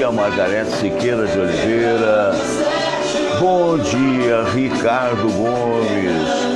dia, Margarete Siqueira de Oliveira. Bom dia, Ricardo Gomes.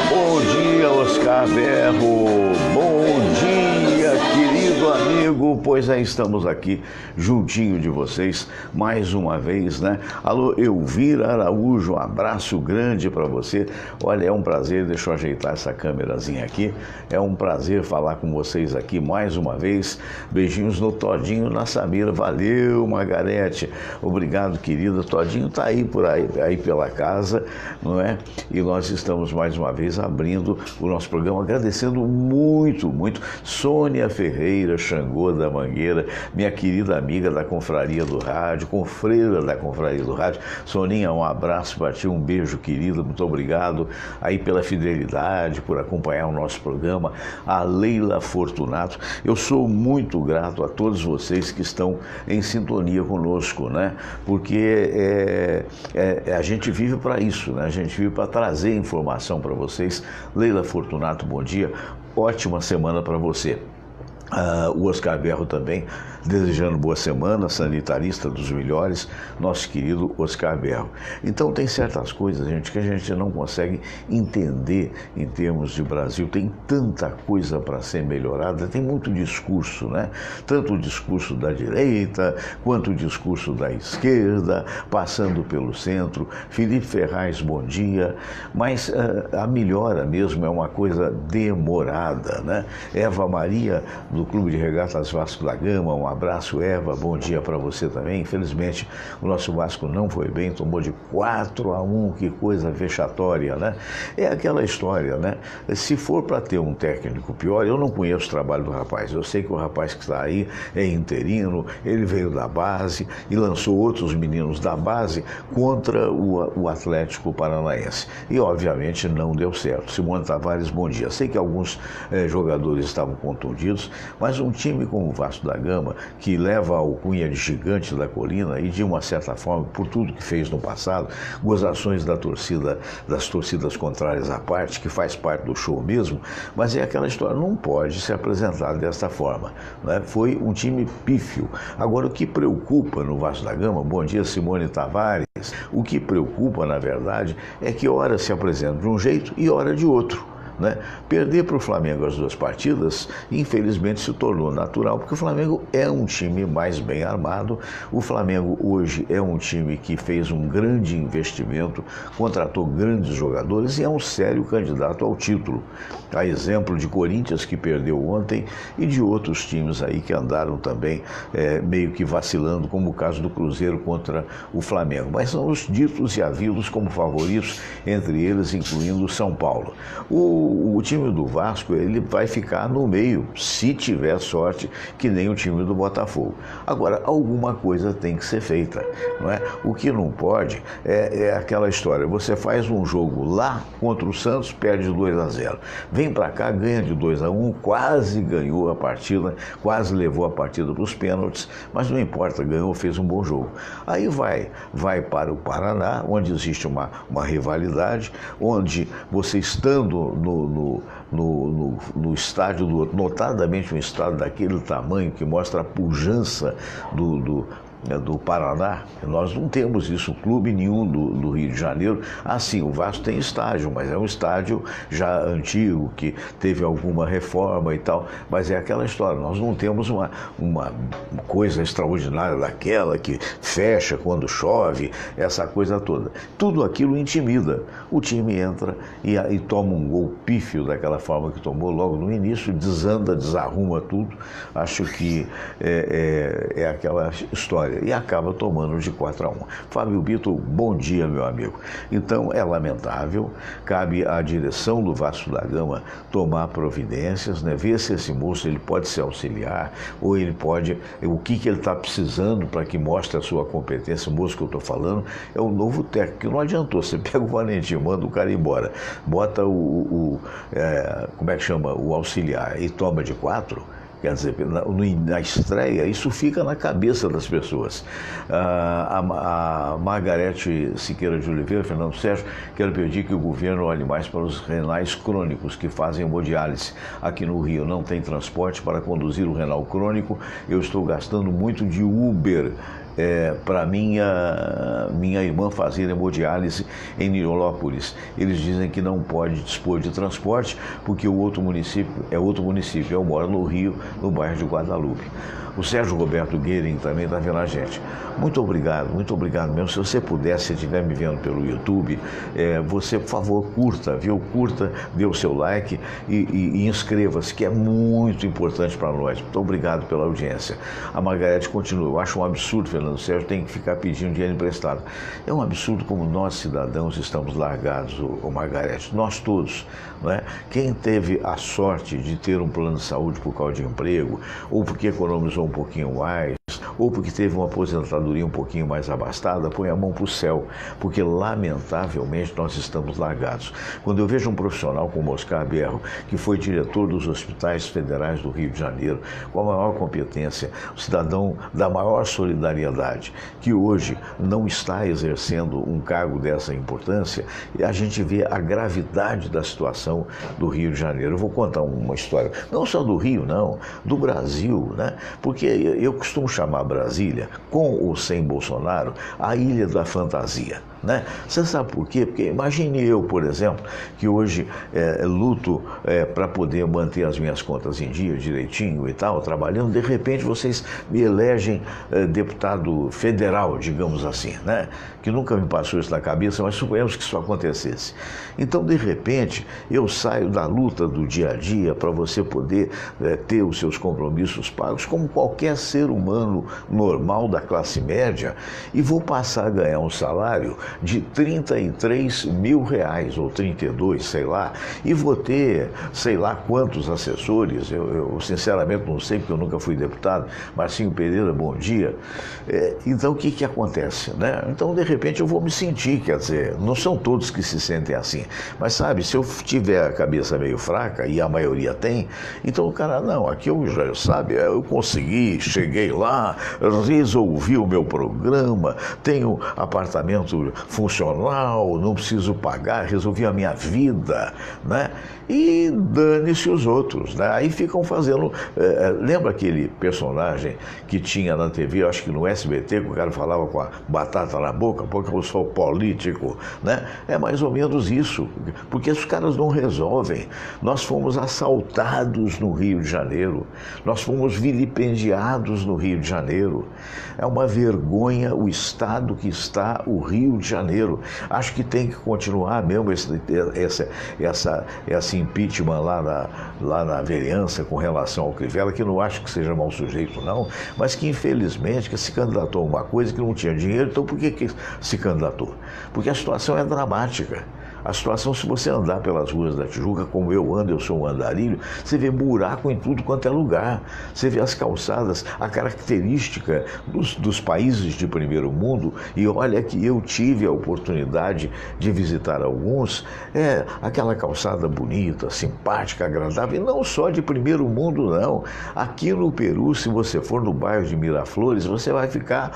Bom dia, Oscar Berro. Bom dia, querido amigo. Pois é, estamos aqui juntinho de vocês mais uma vez, né? Alô, Elvira Araújo, um abraço grande para você. Olha, é um prazer, deixa eu ajeitar essa câmerazinha aqui. É um prazer falar com vocês aqui mais uma vez. Beijinhos no Todinho, na Samira. Valeu, Margarete. Obrigado, querida. Todinho tá aí por aí pela casa, não é? E nós estamos mais uma vez abrindo o nosso programa, agradecendo muito, muito Sônia Ferreira, Xangô da Mangueira, minha querida amiga da Confraria do Rádio, confreira da Confraria do Rádio. Soninha, um abraço para ti, um beijo, querida, muito obrigado aí pela fidelidade, por acompanhar o nosso programa. A Leila Fortunato, eu sou muito grato a todos vocês que estão em sintonia conosco, né? Porque a gente vive para isso, né? A gente vive para trazer informação para vocês. Leila Fortunato, bom dia, ótima semana para você. O Oscar Berro também, desejando boa semana, sanitarista dos melhores, nosso querido Oscar Berro. Então tem certas coisas, gente, que a gente não consegue entender em termos de Brasil. Tem tanta coisa para ser melhorada, tem muito discurso, né? Tanto o discurso da direita, quanto o discurso da esquerda, passando pelo centro. Felipe Ferraz, bom dia. Mas a melhora mesmo é uma coisa demorada, né? Eva Maria, do Clube de Regatas Vasco da Gama, um abraço, Eva, bom dia para você também. Infelizmente, o nosso Vasco não foi bem, tomou de 4-1, que coisa vexatória, né? É aquela história, né? Se for para ter um técnico pior, eu não conheço o trabalho do rapaz, eu sei que o rapaz que está aí é interino, ele veio da base e lançou outros meninos da base contra o Atlético Paranaense. E, obviamente, não deu certo. Simone Tavares, bom dia. Sei que alguns jogadores estavam contundidos, mas um time como o Vasco da Gama, que leva a alcunha de gigante da colina e, de uma certa forma, por tudo que fez no passado, gozações da torcida, das torcidas contrárias à parte, que faz parte do show mesmo, mas é aquela história, não pode se apresentar desta forma, né? Foi um time pífio. Agora, o que preocupa no Vasco da Gama, bom dia, Simone Tavares, o que preocupa, na verdade, é que hora se apresenta de um jeito e hora de outro, né? Perder para o Flamengo as duas partidas, infelizmente, se tornou natural, porque o Flamengo é um time mais bem armado. O Flamengo hoje é um time que fez um grande investimento, contratou grandes jogadores e é um sério candidato ao título. A exemplo de Corinthians, que perdeu ontem, e de outros times aí que andaram também meio que vacilando, como o caso do Cruzeiro contra o Flamengo. Mas são os ditos e havidos como favoritos, entre eles incluindo o São Paulo. O time do Vasco, ele vai ficar no meio, se tiver sorte, que nem o time do Botafogo. Agora, alguma coisa tem que ser feita, não é? O que não pode é aquela história, você faz um jogo lá contra o Santos, perde 2-0. Vem para cá, ganha de 2-1, quase ganhou a partida, quase levou a partida para os pênaltis, mas não importa, ganhou, fez um bom jogo. Aí vai para o Paraná, onde existe uma rivalidade, onde você estando no estádio do outro, notadamente um estádio daquele tamanho que mostra a pujança do Paraná, nós não temos isso, clube nenhum do Rio de Janeiro. Sim, o Vasco tem estádio, mas é um estádio já antigo, que teve alguma reforma e tal, mas é aquela história, nós não temos uma coisa extraordinária daquela que fecha quando chove, essa coisa toda. Tudo aquilo intimida. O time entra e toma um gol pífio daquela forma que tomou logo no início, desanda, desarruma tudo. Acho que é aquela história. E acaba tomando de 4-1. Fábio Bito, bom dia, meu amigo. Então, é lamentável, cabe à direção do Vasco da Gama tomar providências, né? Ver se esse moço ele pode se auxiliar, ou ele pode, o que ele está precisando para que mostre a sua competência. O moço que eu estou falando é o novo técnico, que não adiantou, você pega o Valentim, manda o cara embora, bota como é que chama, o auxiliar e toma de 4. Quer dizer, na estreia, isso fica na cabeça das pessoas. A Margarete Siqueira de Oliveira, Fernando Sérgio, quero pedir que o governo olhe mais para os renais crônicos que fazem hemodiálise. Aqui no Rio não tem transporte para conduzir o renal crônico, eu estou gastando muito de Uber. para minha irmã fazer hemodiálise em Nilópolis. Eles dizem que não pode dispor de transporte porque o outro município. Eu moro no Rio, no bairro de Guadalupe. O Sérgio Roberto Guerin também está vendo a gente. Muito obrigado mesmo. Se você puder, se estiver me vendo pelo YouTube, você, por favor, curta, viu? Curta, dê o seu like e inscreva-se, que é muito importante para nós. Muito obrigado pela audiência. A Margarete continua. Eu acho um absurdo, Fernando Sérgio, tem que ficar pedindo dinheiro emprestado. É um absurdo como nós, cidadãos, estamos largados, Margarete. Nós todos, não é? Quem teve a sorte de ter um plano de saúde por causa de emprego, ou porque economizou um pouquinho mais, ou porque teve uma aposentadoria um pouquinho mais abastada, põe a mão para o céu, porque lamentavelmente nós estamos largados. Quando eu vejo um profissional como Oscar Berro, que foi diretor dos hospitais federais do Rio de Janeiro, com a maior competência, um cidadão da maior solidariedade, que hoje não está exercendo um cargo dessa importância, a gente vê a gravidade da situação do Rio de Janeiro. Eu vou contar uma história, não só do Rio, não, do Brasil, né? Porque eu costumo chamar Brasília, com ou sem Bolsonaro, a ilha da fantasia. Né? Você sabe por quê? Porque imagine eu, por exemplo, que hoje luto para poder manter as minhas contas em dia direitinho e tal, trabalhando, de repente vocês me elegem deputado federal, digamos assim, né? Que nunca me passou isso na cabeça, mas suponhamos que isso acontecesse. Então, de repente, eu saio da luta do dia a dia para você poder ter os seus compromissos pagos, como qualquer ser humano normal da classe média, e vou passar a ganhar um salário de 33 mil reais, ou 32, sei lá, e vou ter, sei lá quantos assessores, eu sinceramente não sei, porque eu nunca fui deputado. Marcinho Pereira, bom dia. Então, o que acontece, né? Então, de repente, eu vou me sentir, quer dizer, não são todos que se sentem assim, mas sabe, se eu tiver a cabeça meio fraca, e a maioria tem, então o cara, não, aqui eu já, sabe, eu consegui, cheguei lá, resolvi o meu programa, tenho apartamento funcional, não preciso pagar, resolvi a minha vida, né? E dane-se os outros, né? Aí ficam fazendo... lembra aquele personagem que tinha na TV, acho que no SBT, que o cara falava com a batata na boca, porque eu sou político, né? É mais ou menos isso, porque os caras não resolvem. Nós fomos assaltados no Rio de Janeiro, nós fomos vilipendiados no Rio de Janeiro. É uma vergonha o estado que está o Rio de Janeiro. Acho que tem que continuar mesmo esse impeachment lá na vereança com relação ao Crivella, que não acho que seja mau sujeito, não, mas que infelizmente que se candidatou a uma coisa que não tinha dinheiro. Então por que se candidatou? Porque a situação é dramática. A situação, se você andar pelas ruas da Tijuca, como eu ando, eu sou um andarilho, você vê buraco em tudo quanto é lugar. Você vê as calçadas, a característica dos países de primeiro mundo, e olha que eu tive a oportunidade de visitar alguns, aquela calçada bonita, simpática, agradável, e não só de primeiro mundo, não. Aqui no Peru, se você for no bairro de Miraflores, você vai ficar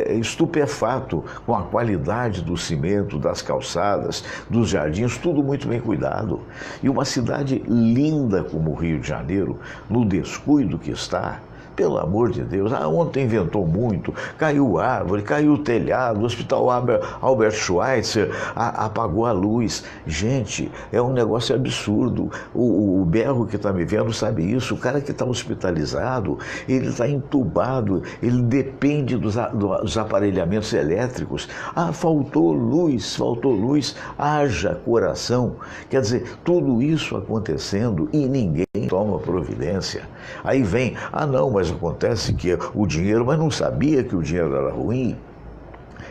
estupefato com a qualidade do cimento, das calçadas, dos jardins, tudo muito bem cuidado. E uma cidade linda como o Rio de Janeiro, no descuido que está, pelo amor de Deus, ontem inventou muito, caiu árvore, caiu o telhado, o Hospital Albert Schweitzer apagou a luz. Gente, é um negócio absurdo. O Berro que está me vendo sabe isso. O cara que está hospitalizado, ele está entubado, ele depende dos aparelhamentos elétricos. Faltou luz, haja coração. Quer dizer, tudo isso acontecendo e ninguém toma providência. Aí vem, não, mas acontece que o dinheiro, mas não sabia que o dinheiro era ruim.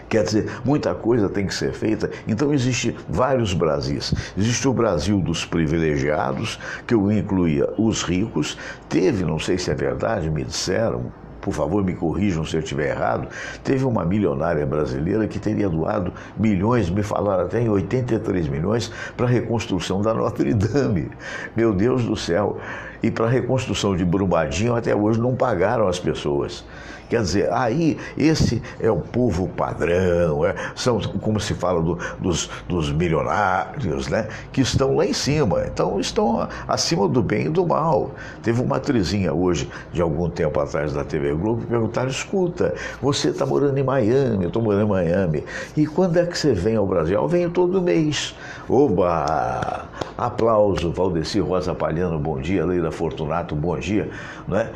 Quer dizer, muita coisa tem que ser feita. Então existem vários Brasis. Existe o Brasil dos privilegiados, que eu incluía os ricos. Teve, não sei se é verdade, me disseram, por favor me corrijam se eu estiver errado, teve uma milionária brasileira que teria doado milhões, me falaram até em 83 milhões, para a reconstrução da Notre Dame. Meu Deus do céu! E para a reconstrução de Brumadinho, até hoje não pagaram as pessoas. Quer dizer, aí esse é o povo padrão, são, como se fala, dos milionários, né, que estão lá em cima, então estão acima do bem e do mal. Teve uma atrizinha hoje, de algum tempo atrás, da TV Globo, que perguntaram: escuta, você está morando em Miami, eu estou morando em Miami, e quando é que você vem ao Brasil? Eu venho todo mês. Oba! Aplauso, Valdeci Rosa Palhano, bom dia. Leila Fortunato, bom dia. Né?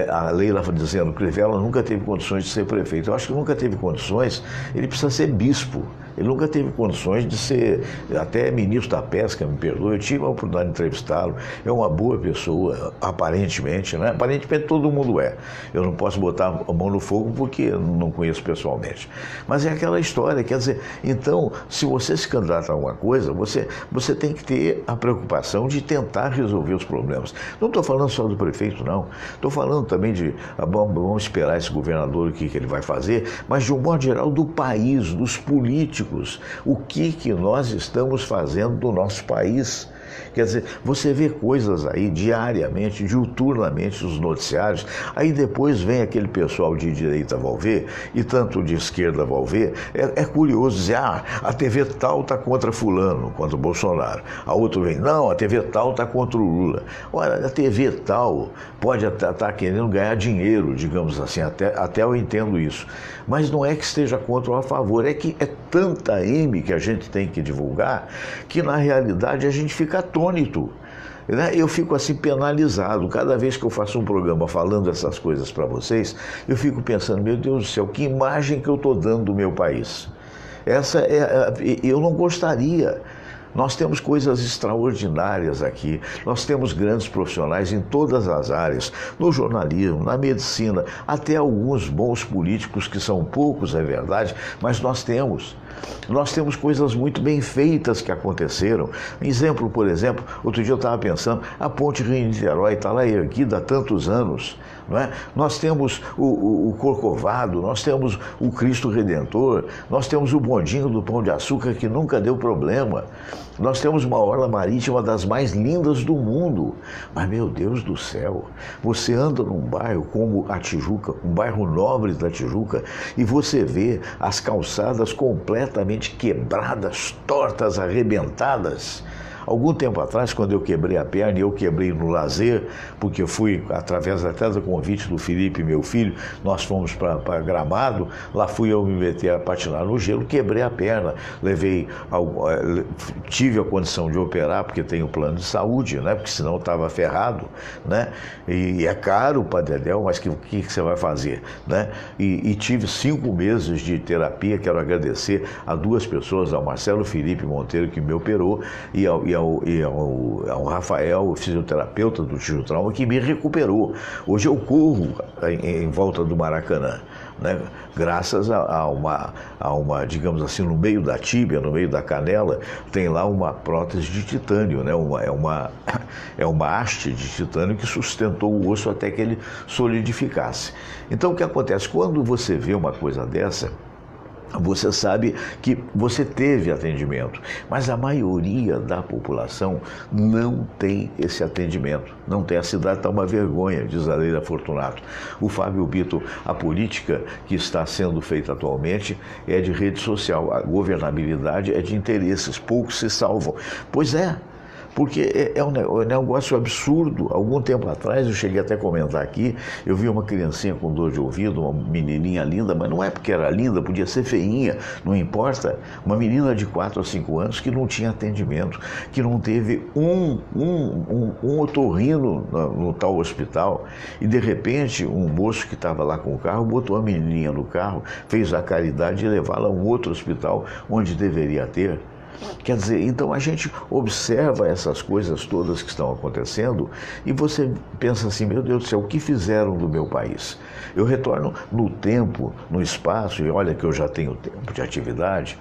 A Leila dizendo que Crivella nunca teve condições de ser prefeito. Eu acho que nunca teve condições, ele precisa ser bispo. Ele nunca teve condições de ser até ministro da pesca, me perdoe. Eu tive a oportunidade de entrevistá-lo. É uma boa pessoa, aparentemente, né? Aparentemente todo mundo é. Eu não posso botar a mão no fogo porque não conheço pessoalmente. Mas é aquela história, quer dizer, então, se você se candidata a alguma coisa, você tem que ter a preocupação de tentar resolver os problemas. Não estou falando só do prefeito, não. Estou falando também de, vamos esperar esse governador, o que ele vai fazer, mas de um modo geral do país, dos políticos. O que nós estamos fazendo do nosso país? Quer dizer, você vê coisas aí diariamente, diuturnamente nos noticiários, aí depois vem aquele pessoal de direita vai ver, e tanto de esquerda vai ver, é curioso dizer, a TV tal está contra fulano, contra o Bolsonaro. A outra vem, não, a TV tal está contra o Lula. Olha, a TV tal pode estar querendo ganhar dinheiro, digamos assim, até eu entendo isso. Mas não é que esteja contra ou a favor, é que é tanta M que a gente tem que divulgar, que na realidade a gente fica atônito. Eu fico assim penalizado. Cada vez que eu faço um programa falando essas coisas para vocês, eu fico pensando, meu Deus do céu, que imagem que eu estou dando do meu país. Eu não gostaria. Nós temos coisas extraordinárias aqui, nós temos grandes profissionais em todas as áreas, no jornalismo, na medicina, até alguns bons políticos, que são poucos, é verdade, mas nós temos coisas muito bem feitas que aconteceram. Exemplo, por exemplo, outro dia eu estava pensando, a Ponte Rio-Niterói está lá erguida há tantos anos, não é? Nós temos o Corcovado, nós temos o Cristo Redentor, nós temos o bondinho do Pão de Açúcar, que nunca deu problema. Nós temos uma orla marítima das mais lindas do mundo. Mas, meu Deus do céu, você anda num bairro como a Tijuca, um bairro nobre da Tijuca, e você vê as calçadas completamente quebradas, tortas, arrebentadas. Algum tempo atrás, quando eu quebrei a perna, e eu quebrei no lazer, porque eu fui, através até do convite do Felipe, meu filho, nós fomos para Gramado, lá fui eu me meter a patinar no gelo, quebrei a perna, tive a condição de operar, porque tenho plano de saúde, né? Porque senão eu estava ferrado, né? E é caro para Dedéu, mas o que você vai fazer, né? E tive 5 meses de terapia. Quero agradecer a 2 pessoas, ao Marcelo Felipe Monteiro, que me operou, e ao Rafael, o fisioterapeuta do Tiro Trauma, que me recuperou. Hoje eu corro em volta do Maracanã, né? Graças a uma, digamos assim, no meio da tíbia, no meio da canela, tem lá uma prótese de titânio, né? É uma haste de titânio que sustentou o osso até que ele solidificasse. Então o que acontece? Quando você vê uma coisa dessa, você sabe que você teve atendimento, mas a maioria da população não tem esse atendimento, não tem. A cidade está uma vergonha, diz a Leila Fortunato. O Fábio Bito, a política que está sendo feita atualmente é de rede social, a governabilidade é de interesses, poucos se salvam. Pois é. Porque é um negócio absurdo. Algum tempo atrás, eu cheguei até a comentar aqui, eu vi uma criancinha com dor de ouvido, uma menininha linda, mas não é porque era linda, podia ser feinha, não importa. Uma menina de 4 a 5 anos que não tinha atendimento, que não teve um otorrino no tal hospital, e de repente um moço que estava lá com o carro botou a menininha no carro, fez a caridade de levá-la a um outro hospital onde deveria ter. Quer dizer, então a gente observa essas coisas todas que estão acontecendo e você pensa assim, meu Deus do céu, o que fizeram do meu país? Eu retorno no tempo, no espaço, e olha que eu já tenho tempo de atividade.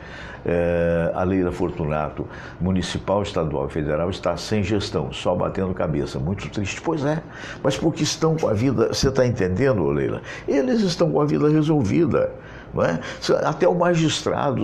A Leila Fortunato, municipal, estadual e federal, está sem gestão, só batendo cabeça. Muito triste. Pois é, mas porque estão com a vida, você está entendendo, Leila? Eles estão com a vida resolvida. Não é? Até os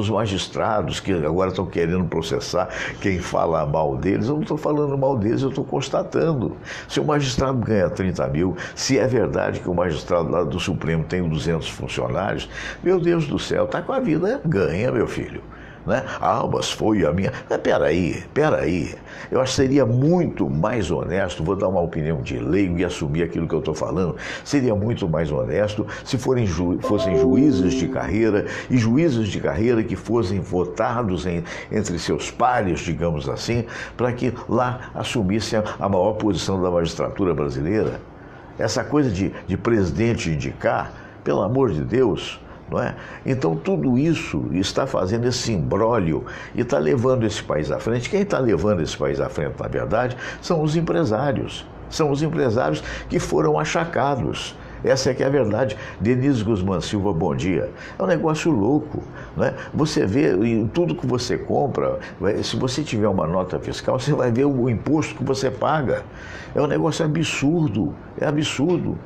magistrados que agora estão querendo processar quem fala mal deles, eu não estou falando mal deles, eu estou constatando. Se o magistrado ganha 30 mil, se é verdade que o magistrado lá do Supremo tem 200 funcionários, meu Deus do céu, está com a vida ganha, meu filho. Né? Ah, mas foi a minha... Peraí. Eu acho que seria muito mais honesto, vou dar uma opinião de leigo e assumir aquilo que eu estou falando, seria muito mais honesto se fossem juízes de carreira e juízes de carreira que fossem votados entre seus pares, digamos assim, para que lá assumissem a maior posição da magistratura brasileira. Essa coisa de presidente indicar, pelo amor de Deus... Não é? Então tudo isso está fazendo esse imbróglio e está levando esse país à frente. Quem está levando esse país à frente, na verdade, são os empresários. São os empresários que foram achacados. Essa é que é a verdade. Denise Guzmán Silva, bom dia. É um negócio louco. Não é? Você vê em tudo que você compra, se você tiver uma nota fiscal, você vai ver o imposto que você paga. É um negócio absurdo. É absurdo.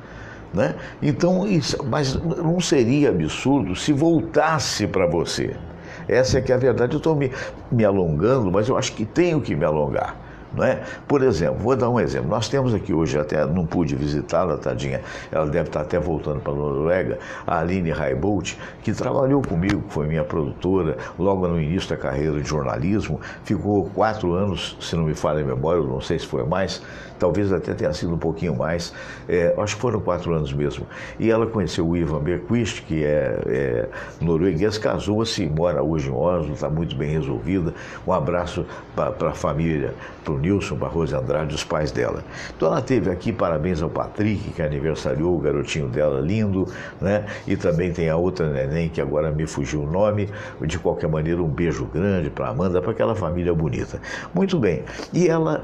Né? Então, mas não seria absurdo se voltasse para você. Essa é que é a verdade. Eu estou me alongando, mas eu acho que tenho que me alongar. Não é? Por exemplo, vou dar um exemplo. Nós temos aqui hoje, até não pude visitá-la, tadinha, ela deve estar até voltando para a Noruega, a Aline Raibolt, que trabalhou comigo, foi minha produtora, logo no início da carreira de jornalismo, ficou 4 anos, se não me falha a memória, eu não sei se foi mais, talvez até tenha sido um pouquinho mais, acho que foram 4 anos mesmo. E ela conheceu o Ivan Bergqvist, que é norueguês, casou-se, mora hoje em Oslo, está muito bem resolvida. Um abraço para a família, para o Nilson, para a Rose Andrade, os pais dela. Então ela teve aqui, parabéns ao Patrick, que aniversariou, o garotinho dela, lindo, né? E também tem a outra neném, que agora me fugiu o nome. De qualquer maneira, um beijo grande para a Amanda, para aquela família bonita. Muito bem. E ela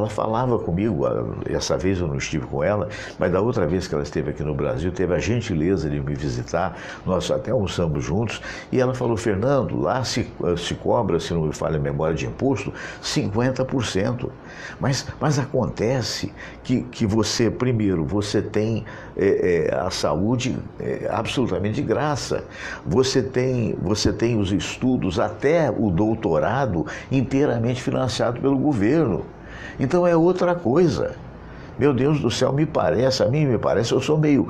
falava comigo, essa vez eu não estive com ela, mas da outra vez que ela esteve aqui no Brasil, teve a gentileza de me visitar, nós até almoçamos juntos, e ela falou, Fernando, lá se cobra, se não me falha a memória de imposto, 50%. Mas acontece que você, primeiro, você tem a saúde absolutamente de graça. Você tem os estudos, até o doutorado, inteiramente financiado pelo governo. Então é outra coisa. Meu Deus do céu, a mim me parece, eu sou meio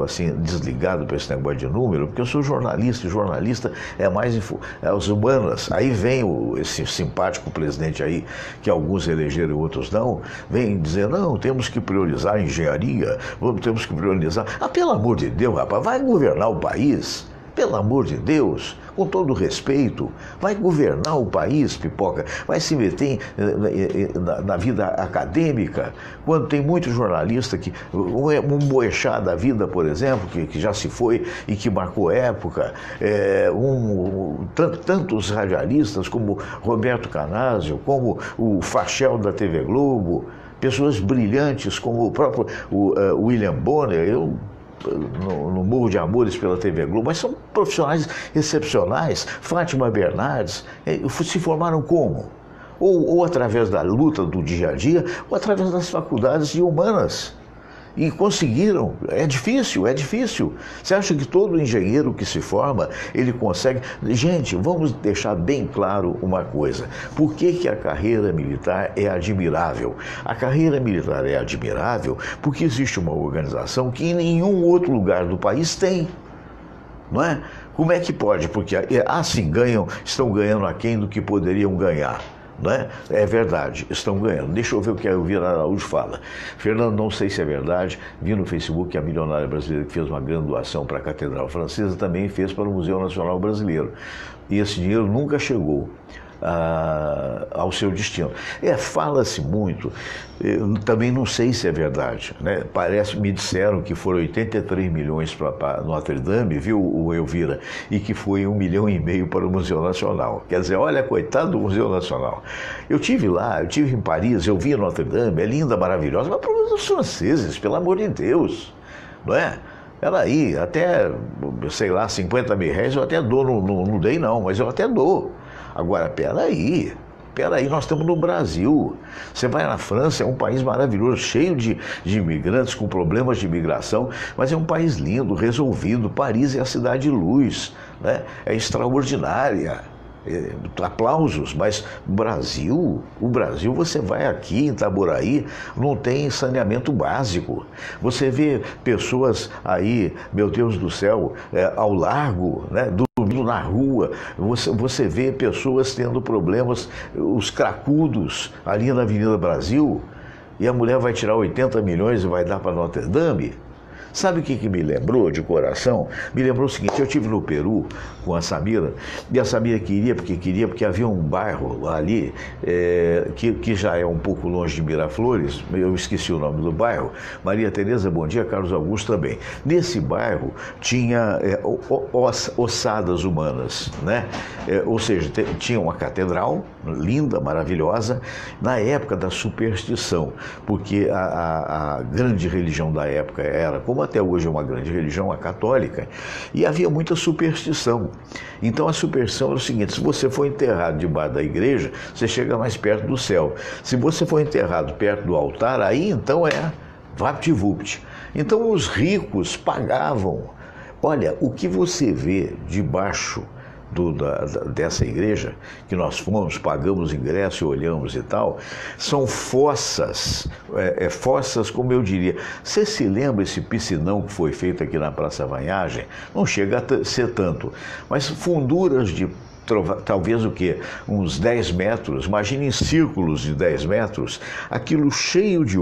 assim, desligado para esse negócio de número, porque eu sou jornalista, e jornalista é mais as humanas. Aí vem esse simpático presidente aí, que alguns elegeram e outros não, vem dizer, não, temos que priorizar a engenharia, temos que priorizar. Ah, pelo amor de Deus, rapaz, vai governar o país? Pelo amor de Deus, com todo respeito, vai governar o país, Pipoca, vai se meter na vida acadêmica, quando tem muito jornalista, um Boechat da vida, por exemplo, que já se foi e que marcou época, tantos radialistas como Roberto Canazio, como o Fachel da TV Globo, pessoas brilhantes como o próprio William Bonner, no Morro de Amores pela TV Globo, mas são profissionais excepcionais. Fátima Bernardes se formaram como? Ou através da luta do dia a dia, ou através das faculdades de humanas. E conseguiram. É difícil. Você acha que todo engenheiro que se forma, ele consegue? Gente, vamos deixar bem claro uma coisa. Por que a carreira militar é admirável? A carreira militar é admirável porque existe uma organização que em nenhum outro lugar do país tem. Não é? Como é que pode? Porque assim estão ganhando aquém do que poderiam ganhar. Não é? É verdade, estão ganhando. Deixa eu ver o que a Elvira Araújo fala. Fernando, não sei se é verdade, vi no Facebook que a milionária brasileira que fez uma grande doação para a Catedral Francesa também fez para o Museu Nacional Brasileiro. E esse dinheiro nunca chegou ao seu destino. Fala-se muito, eu também não sei se é verdade, né? Me disseram que foram 83 milhões para Notre Dame, viu, o Elvira, e que foi 1,5 milhão para o Museu Nacional. Quer dizer, olha, coitado do Museu Nacional. Eu tive lá, eu tive em Paris, eu vi Notre Dame, é linda, maravilhosa, mas para os franceses, pelo amor de Deus, não é? Peraí, até, sei lá, 50 mil reais eu até dou, não dei não, mas eu até dou. Agora, peraí, Peraí, nós estamos no Brasil. Você vai na França, é um país maravilhoso, cheio de imigrantes com problemas de imigração, mas é um país lindo, resolvido. Paris é a cidade de luz, né? É extraordinária. Aplausos, mas o Brasil você vai aqui em Itaboraí, não tem saneamento básico. Você vê pessoas aí, meu Deus do céu, ao largo, né, dormindo na rua. Você vê pessoas tendo problemas, os cracudos ali na Avenida Brasil, e a mulher vai tirar 80 milhões e vai dar para Notre Dame. Sabe o que me lembrou de coração? Me lembrou o seguinte: eu estive no Peru com a Samira, e a Samira queria porque havia um bairro ali, que já é um pouco longe de Miraflores, eu esqueci o nome do bairro, Maria Tereza, bom dia, Carlos Augusto também. Nesse bairro tinha ossadas humanas, né? Ou seja, tinha uma catedral linda, maravilhosa, na época da superstição, porque a grande religião da época era, como até hoje é uma grande religião, a católica, e havia muita superstição. Então a superstição era o seguinte: se você for enterrado debaixo da igreja, você chega mais perto do céu. Se você for enterrado perto do altar, aí então é vapt-vupt. Então os ricos pagavam. Olha, o que você vê debaixo dessa igreja, que nós fomos, pagamos ingresso e olhamos e tal, são fossas, fossas, como eu diria. Você se lembra esse piscinão que foi feito aqui na Praça Vanhagem? Não chega a ser tanto, mas funduras de talvez o quê? Uns 10 metros, imagine círculos de 10 metros, aquilo cheio de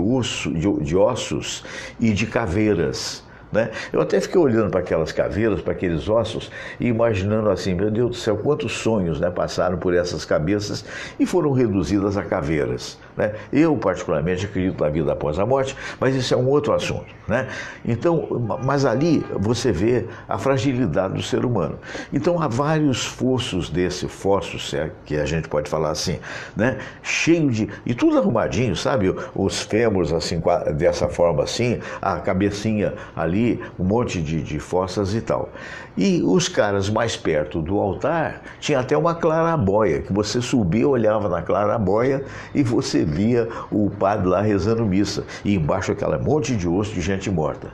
ossos e de caveiras. Né? Eu até fiquei olhando para aquelas caveiras, para aqueles ossos, e imaginando assim: meu Deus do céu, quantos sonhos, né, passaram por essas cabeças e foram reduzidas a caveiras. Né? Eu, particularmente, acredito na vida após a morte, mas isso é um outro assunto. Né? Então, mas ali você vê a fragilidade do ser humano. Então, há vários fossos fossos, que a gente pode falar assim, né? Cheio de... e tudo arrumadinho, sabe? Os fêmurs, assim, dessa forma assim, a cabecinha ali, um monte de fossas e tal. E os caras mais perto do altar, tinha até uma clarabóia, que você subia, olhava na clarabóia e você via o padre lá rezando missa. E embaixo aquele monte de osso de gente morta.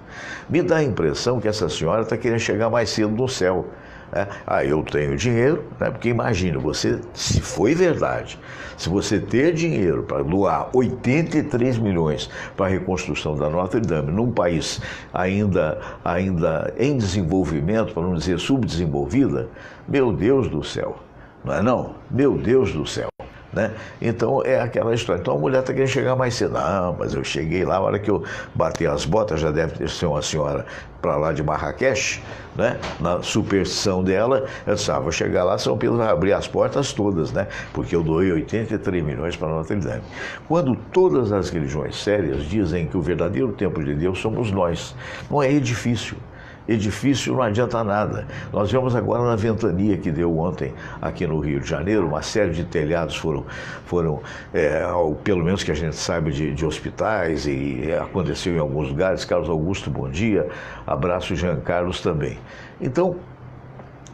Me dá a impressão que essa senhora está querendo chegar mais cedo no céu. Eu tenho dinheiro, né? Porque imagina, você, se foi verdade, se você ter dinheiro para doar 83 milhões para a reconstrução da Notre Dame num país ainda em desenvolvimento, para não dizer subdesenvolvida, meu Deus do céu, não é não? Meu Deus do céu. Né? Então é aquela história. Então a mulher está querendo chegar mais cedo. Não, mas eu cheguei lá, a hora que eu bati as botas, já deve ser uma senhora para lá de Marrakech, né? Na superstição dela, eu disse: vou chegar lá, São Pedro vai abrir as portas todas, né? Porque eu doei 83 milhões para Notre Dame. Quando todas as religiões sérias dizem que o verdadeiro templo de Deus somos nós, não é edifício. Edifício não adianta nada. Nós vemos agora na ventania que deu ontem aqui no Rio de Janeiro, uma série de telhados foram pelo menos que a gente saiba, de hospitais, e aconteceu em alguns lugares. Carlos Augusto, bom dia. Abraço, Jean Carlos também. Então,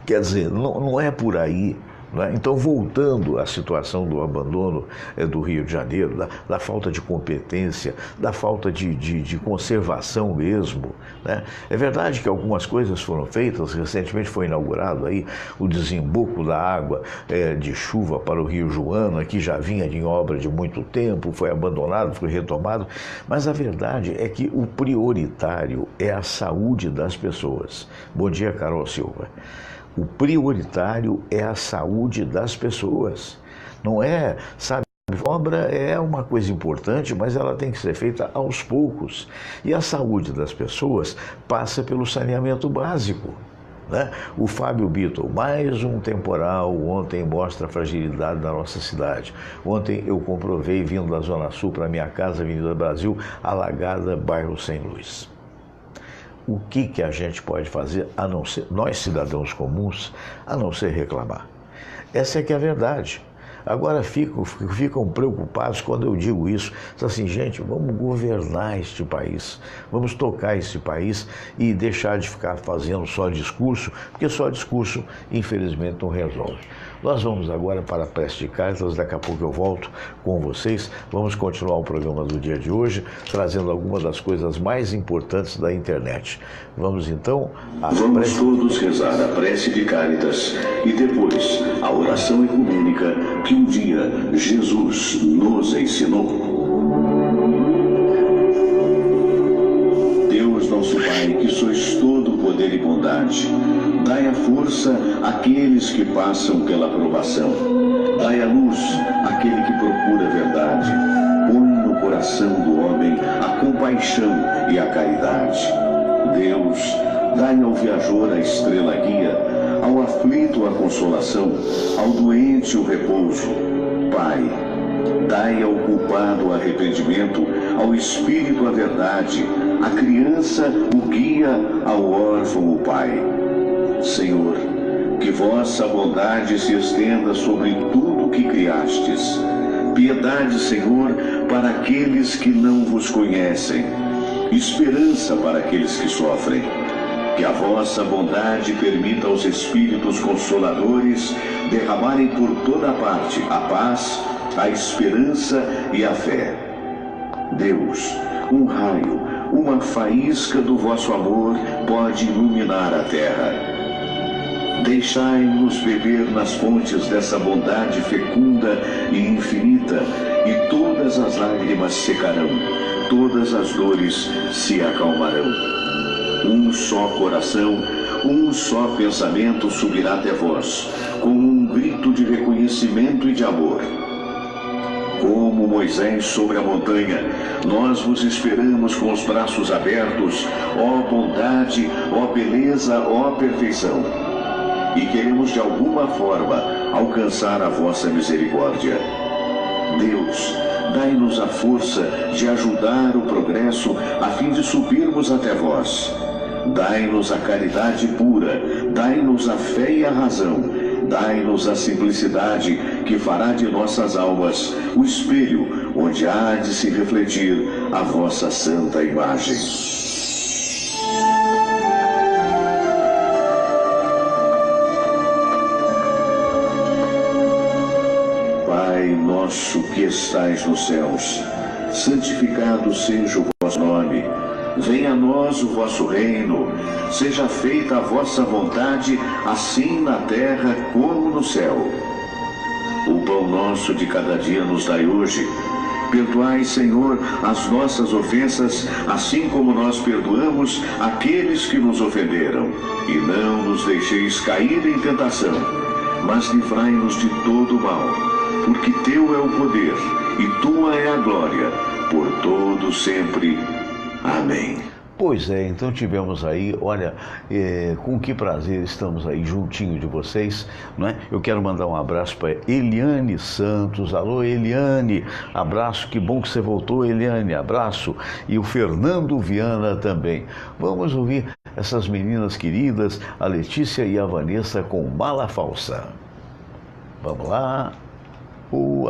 quer dizer, não é por aí. Né? Então, voltando à situação do abandono do Rio de Janeiro, da falta de competência, da falta de conservação mesmo. Né? É verdade que algumas coisas foram feitas. Recentemente foi inaugurado aí o desemboco da água de chuva para o Rio Joana, que já vinha em obra de muito tempo, foi abandonado, foi retomado. Mas a verdade é que o prioritário é a saúde das pessoas. Bom dia, Carol Silva. O prioritário é a saúde das pessoas. Não é, sabe, obra é uma coisa importante, mas ela tem que ser feita aos poucos. E a saúde das pessoas passa pelo saneamento básico. Né? O Fábio Bittel, mais um temporal ontem mostra a fragilidade da nossa cidade. Ontem eu comprovei, vindo da Zona Sul para minha casa, Avenida Brasil, alagada, bairro sem luz. O que a gente pode fazer, a não ser, nós cidadãos comuns, a não ser reclamar? Essa é que é a verdade. Agora ficam preocupados quando eu digo isso. Assim, gente, vamos governar este país, vamos tocar esse país e deixar de ficar fazendo só discurso, porque só discurso, infelizmente, não resolve. Nós vamos agora para a prece de cartas, daqui a pouco eu volto com vocês. Vamos continuar o programa do dia de hoje, trazendo algumas das coisas mais importantes da internet. Vamos então Vamos todos rezar a prece de Cáritas e depois a oração ecumênica que um dia Jesus nos ensinou. Deus nosso Pai, que sois todo poder e bondade, dai a força àqueles que passam pela provação. Dai a luz àquele que procura a verdade. Põe no coração do homem a compaixão e a caridade. Deus, dai ao viajor a estrela guia, ao aflito a consolação, ao doente o repouso. Pai, dai ao culpado o arrependimento, ao espírito a verdade, à criança o guia, ao órfão o pai. Senhor, que vossa bondade se estenda sobre tudo o que criastes. Piedade, Senhor, para aqueles que não vos conhecem. Esperança para aqueles que sofrem. Que a vossa bondade permita aos Espíritos Consoladores derramarem por toda parte a paz, a esperança e a fé. Deus, um raio, uma faísca do vosso amor pode iluminar a terra. Deixai-nos beber nas fontes dessa bondade fecunda e infinita, e todas as lágrimas secarão, todas as dores se acalmarão. Um só coração, um só pensamento subirá até vós, com um grito de reconhecimento e de amor. Como Moisés sobre a montanha, nós vos esperamos com os braços abertos, ó bondade, ó beleza, ó perfeição. E queremos de alguma forma alcançar a vossa misericórdia. Deus, dai-nos a força de ajudar o progresso a fim de subirmos até vós. Dai-nos a caridade pura, dai-nos a fé e a razão, dai-nos a simplicidade que fará de nossas almas o espelho onde há de se refletir a vossa santa imagem. Pai nosso que estais nos céus, santificado seja o vosso nome. Venha a nós o vosso reino, seja feita a vossa vontade, assim na terra como no céu. O pão nosso de cada dia nos dai hoje. Perdoai, Senhor, as nossas ofensas, assim como nós perdoamos aqueles que nos ofenderam. E não nos deixeis cair em tentação, mas livrai-nos de todo o mal, porque teu é o poder e tua é a glória, por todo sempre. Amém. Pois é, então tivemos aí, olha, com que prazer estamos aí juntinho de vocês, não é? Eu quero mandar um abraço para Eliane Santos. Alô, Eliane, abraço, que bom que você voltou, Eliane, abraço. E o Fernando Viana também. Vamos ouvir essas meninas queridas, a Letícia e a Vanessa com Mala Falsa. Vamos lá.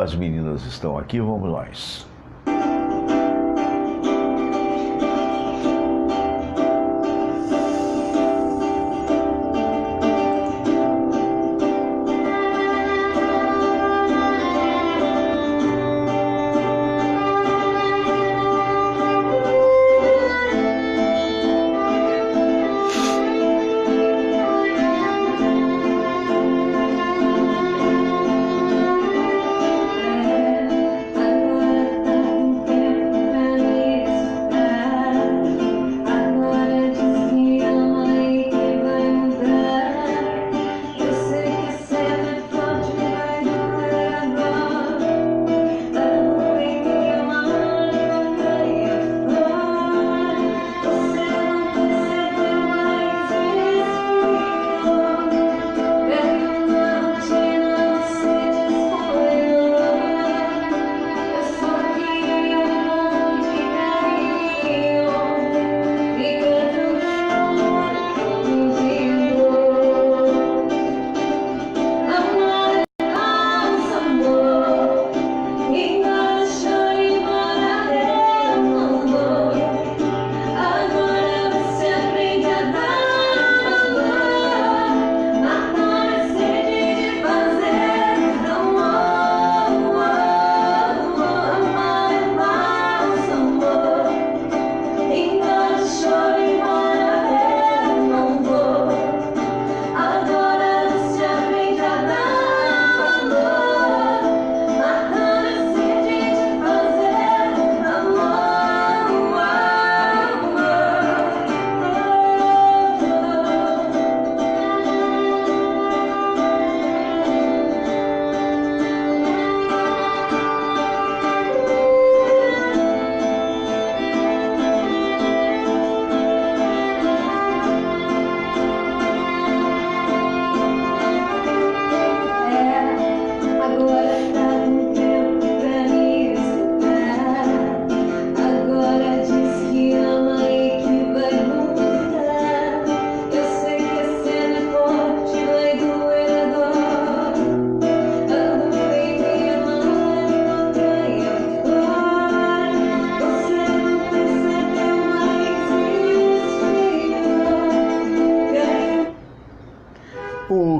As meninas estão aqui, vamos nós.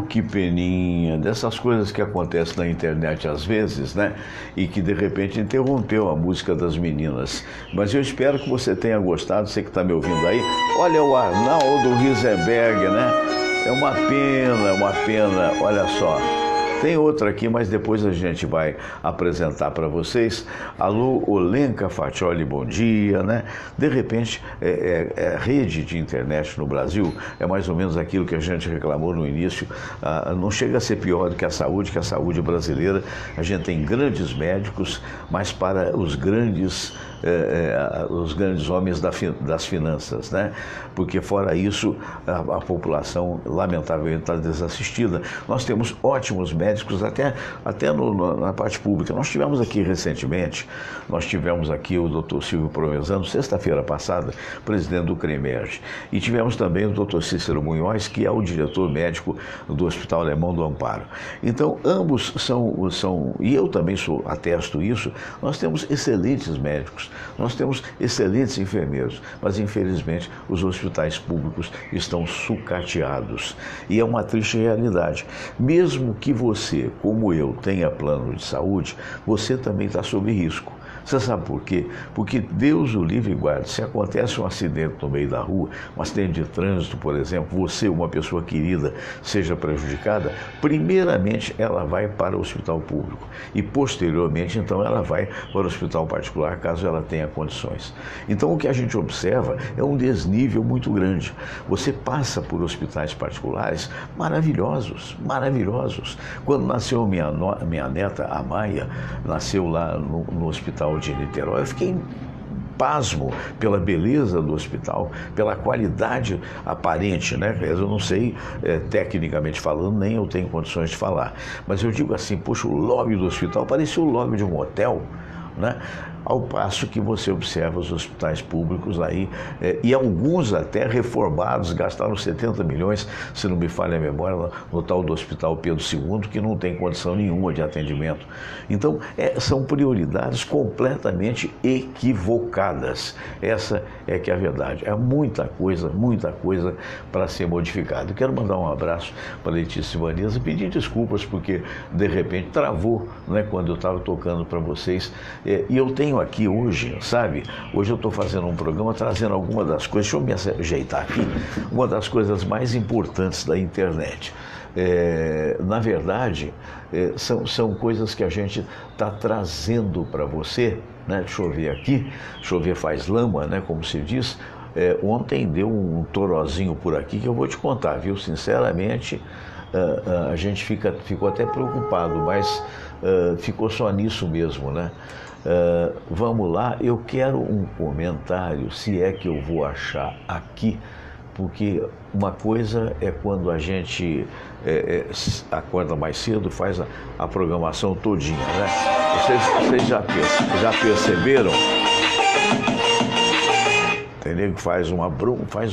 Que peninha, dessas coisas que acontecem na internet às vezes, né? E que de repente interrompeu a música das meninas. Mas eu espero que você tenha gostado, você que está me ouvindo aí. Olha o Arnaldo Riesenberg, né? É uma pena, olha só. Tem outra aqui, mas depois a gente vai apresentar para vocês. Alô, Olenka Faccioli, bom dia, né? De repente, rede de internet no Brasil é mais ou menos aquilo que a gente reclamou no início. Não chega a ser pior do que a saúde brasileira. A gente tem grandes médicos, mas para os grandes homens das finanças, né? Porque fora isso, a população lamentavelmente está desassistida. Nós temos ótimos médicos até na parte pública. Nós tivemos aqui recentemente, o Dr. Silvio Provenzano, sexta-feira passada, presidente do CREMERGE, e tivemos também o Dr. Cícero Munhoz, que é o diretor médico do Hospital Alemão do Amparo. Então, ambos são e eu também atesto isso, nós temos excelentes médicos, nós temos excelentes enfermeiros, mas infelizmente os hospitais públicos estão sucateados. E é uma triste realidade. Mesmo que você, como eu, tenha plano de saúde, você também está sob risco. Você sabe por quê? Porque Deus o livre e guarde. Se acontece um acidente no meio da rua, um acidente de trânsito, por exemplo, você, uma pessoa querida, seja prejudicada, primeiramente ela vai para o hospital público e posteriormente, então, ela vai para o hospital particular, caso ela tenha condições. Então, o que a gente observa é um desnível muito grande. Você passa por hospitais particulares maravilhosos. Quando nasceu minha neta, a Maia, nasceu lá no hospital de Niterói, eu fiquei pasmo pela beleza do hospital, pela qualidade aparente, né? Eu não sei, tecnicamente falando, nem eu tenho condições de falar, mas eu digo assim, poxa, o lobby do hospital parecia o lobby de um hotel, né? Ao passo que você observa os hospitais públicos aí, e alguns até reformados, gastaram 70 milhões, se não me falha a memória, no tal do Hospital Pedro II, que não tem condição nenhuma de atendimento. Então, são prioridades completamente equivocadas. Essa é que é a verdade. É muita coisa para ser modificada. Eu quero mandar um abraço para Letícia Ibanez e pedir desculpas, porque, de repente, travou, né, quando eu estava tocando para vocês. E eu tenho aqui hoje, sabe? Hoje eu estou fazendo um programa trazendo alguma das coisas, deixa eu me ajeitar aqui, uma das coisas mais importantes da internet. Na verdade, são coisas que a gente está trazendo para você, né? Deixa eu ver aqui, chover faz lama, né? Como se diz. Ontem deu um torozinho por aqui que eu vou te contar, viu? Sinceramente, a gente ficou até preocupado, mas ficou só nisso mesmo, né? Vamos lá, eu quero um comentário, se é que eu vou achar aqui, porque uma coisa é quando a gente acorda mais cedo, faz a programação todinha, né? Vocês já perceberam? Entendeu? Que faz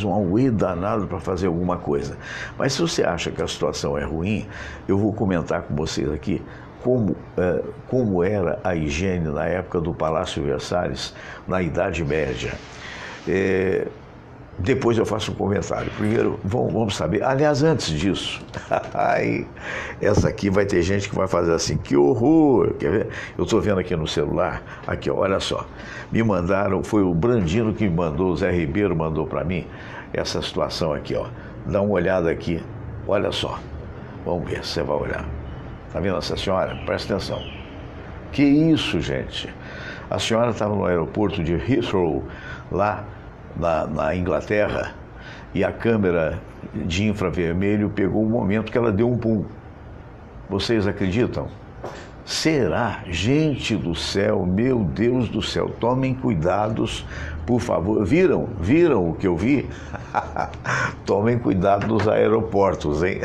um auê danado para fazer alguma coisa. Mas se você acha que a situação é ruim, eu vou comentar com vocês aqui como era a higiene na época do Palácio Versalhes, na Idade Média. Depois eu faço um comentário. Primeiro, vamos saber. Aliás, antes disso, essa aqui vai ter gente que vai fazer assim, que horror! Quer ver? Eu estou vendo aqui no celular, aqui, ó, olha só. Me mandaram, foi o Brandino que me mandou, o Zé Ribeiro mandou para mim essa situação aqui, ó. Dá uma olhada aqui, olha só. Vamos ver se você vai olhar. Tá vendo essa senhora? Presta atenção. Que isso, gente? A senhora estava no aeroporto de Heathrow, lá na Inglaterra, e a câmera de infravermelho pegou um momento que ela deu um pum. Vocês acreditam? Será? Gente do céu, meu Deus do céu, tomem cuidados, por favor. Viram o que eu vi? Tomem cuidado nos aeroportos, hein?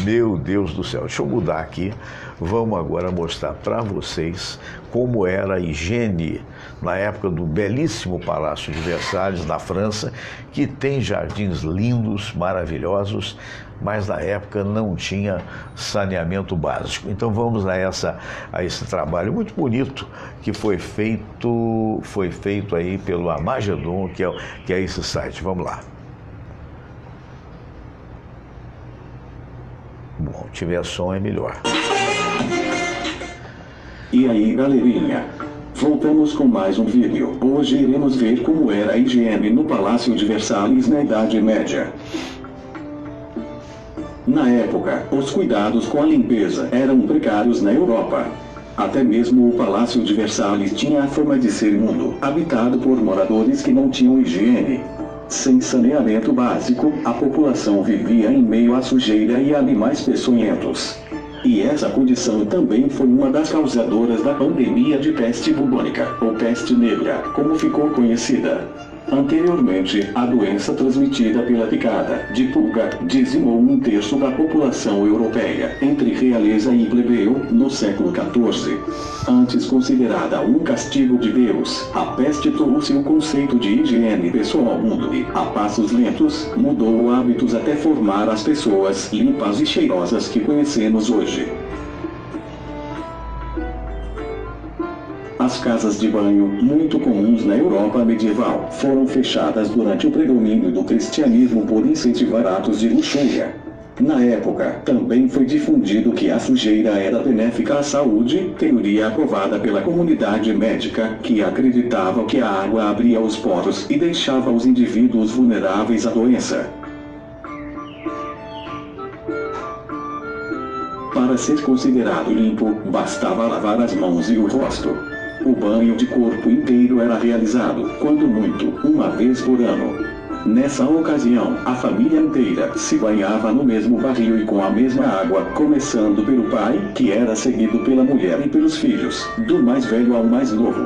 Meu Deus do céu. Deixa eu mudar aqui. Vamos agora mostrar para vocês como era a higiene na época do belíssimo Palácio de Versalhes, na França, que tem jardins lindos, maravilhosos, mas na época não tinha saneamento básico. Então vamos a esse trabalho muito bonito que foi feito aí pelo Amagedon, que é esse site. Vamos lá. bom. Tiver som é melhor. E aí, galerinha? Voltamos com mais um vídeo. Hoje iremos ver como era a higiene no Palácio de Versalhes na Idade Média. Na época, os cuidados com a limpeza eram precários na Europa. Até mesmo o Palácio de Versalhes tinha a fama de ser imundo, habitado por moradores que não tinham higiene. Sem saneamento básico, a população vivia em meio à sujeira e animais peçonhentos. E essa condição também foi uma das causadoras da pandemia de peste bubônica, ou peste negra, como ficou conhecida. Anteriormente, a doença transmitida pela picada de pulga dizimou 1/3 da população europeia, entre realeza e plebeu, no século XIV. Antes considerada um castigo de Deus, a peste trouxe o conceito de higiene pessoal ao mundo e, a passos lentos, mudou hábitos até formar as pessoas limpas e cheirosas que conhecemos hoje. As casas de banho, muito comuns na Europa medieval, foram fechadas durante o predomínio do cristianismo por incentivar atos de luxúria. Na época, também foi difundido que a sujeira era benéfica à saúde, teoria aprovada pela comunidade médica, que acreditava que a água abria os poros e deixava os indivíduos vulneráveis à doença. Para ser considerado limpo, bastava lavar as mãos e o rosto. O banho de corpo inteiro era realizado, quando muito, uma vez por ano. Nessa ocasião, a família inteira se banhava no mesmo barril e com a mesma água, começando pelo pai, que era seguido pela mulher e pelos filhos, do mais velho ao mais novo.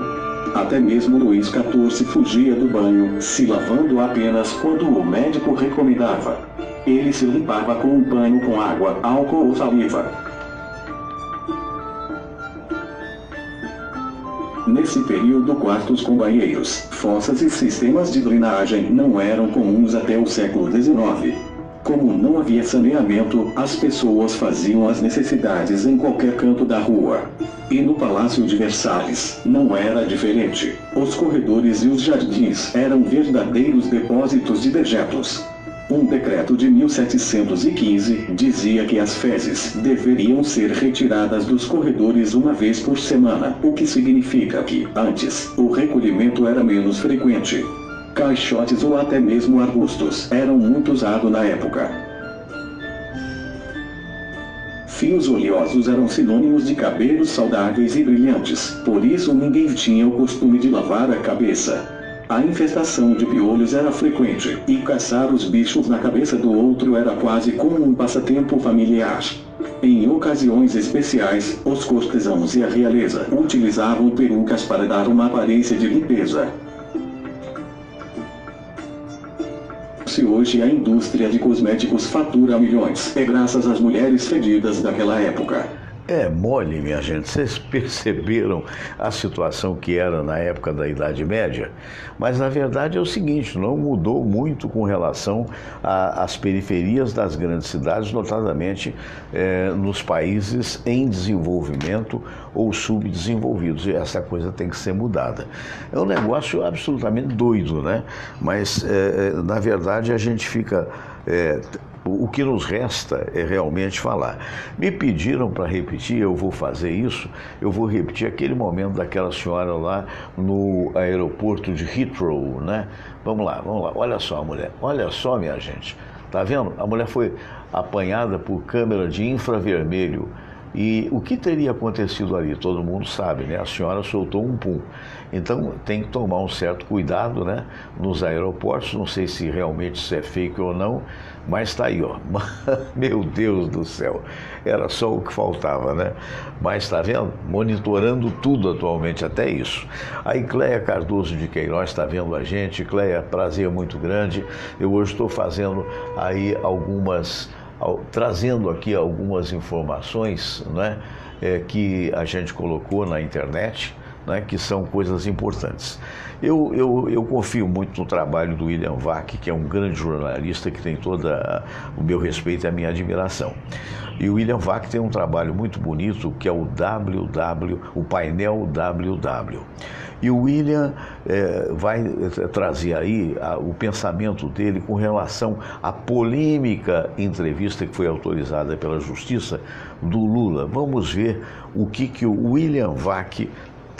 Até mesmo Luís XIV fugia do banho, se lavando apenas quando o médico recomendava. Ele se limpava com um pano com água, álcool ou saliva. Nesse período, quartos com banheiros, fossas e sistemas de drenagem não eram comuns até o século XIX. Como não havia saneamento, as pessoas faziam as necessidades em qualquer canto da rua. E no Palácio de Versalhes, não era diferente. Os corredores e os jardins eram verdadeiros depósitos de dejetos. Um decreto de 1715 dizia que as fezes deveriam ser retiradas dos corredores uma vez por semana, o que significa que, antes, o recolhimento era menos frequente. Caixotes ou até mesmo arbustos eram muito usados na época. Fios oleosos eram sinônimos de cabelos saudáveis e brilhantes, por isso ninguém tinha o costume de lavar a cabeça. A infestação de piolhos era frequente, e caçar os bichos na cabeça do outro era quase como um passatempo familiar. Em ocasiões especiais, os cortesãos e a realeza utilizavam perucas para dar uma aparência de limpeza. Se hoje a indústria de cosméticos fatura milhões, é graças às mulheres fedidas daquela época. É mole, minha gente. Vocês perceberam a situação que era na época da Idade Média? Mas, na verdade, é o seguinte, não mudou muito com relação às periferias das grandes cidades, notadamente nos países em desenvolvimento ou subdesenvolvidos. E essa coisa tem que ser mudada. É um negócio absolutamente doido, né? Mas, na verdade, a gente fica... O que nos resta é realmente falar. Me pediram para repetir, eu vou fazer isso, eu vou repetir aquele momento daquela senhora lá no aeroporto de Heathrow, né? Vamos lá, olha só a mulher, olha só, minha gente, tá vendo? A mulher foi apanhada por câmera de infravermelho. E o que teria acontecido ali? Todo mundo sabe, né? A senhora soltou um pum. Então tem que tomar um certo cuidado, né? Nos aeroportos, não sei se realmente isso é fake ou não, mas tá aí, ó. Meu Deus do céu, era só o que faltava, né? Mas tá vendo? Monitorando tudo atualmente, até isso. Aí Cleia Cardoso de Queiroz está vendo a gente. Cleia, prazer muito grande. Eu hoje estou fazendo aí trazendo aqui algumas informações, né, que a gente colocou na internet, né, que são coisas importantes. Eu confio muito no trabalho do William Vac, que é um grande jornalista que tem todo o meu respeito e a minha admiração. E o William Vac tem um trabalho muito bonito, que é o painel WW. E o William vai trazer aí o pensamento dele com relação à polêmica entrevista que foi autorizada pela Justiça do Lula. Vamos ver o que o William Vac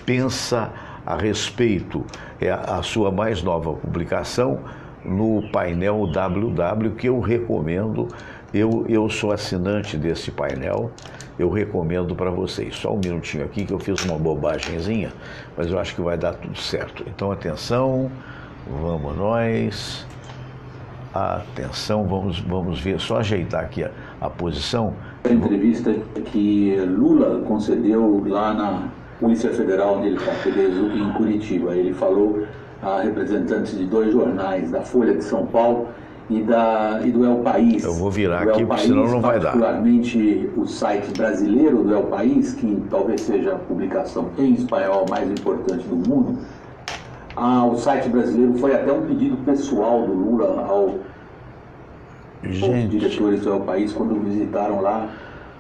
pensa a respeito. É a sua mais nova publicação no painel WW, que eu recomendo. Eu sou assinante desse painel, eu recomendo para vocês. Só um minutinho aqui que eu fiz uma bobagemzinha, mas eu acho que vai dar tudo certo. Então, atenção, vamos nós. Atenção, vamos ver, só ajeitar aqui a posição. A entrevista que Lula concedeu lá na Polícia Federal, onde ele está preso, em Curitiba. Ele falou a representantes de 2 jornais, da Folha de São Paulo e do El País. Eu vou virar aqui, porque senão não vai dar. Particularmente o site brasileiro do El País, que talvez seja a publicação em espanhol mais importante do mundo. O site brasileiro foi até um pedido pessoal do Lula aos diretores do El País quando visitaram lá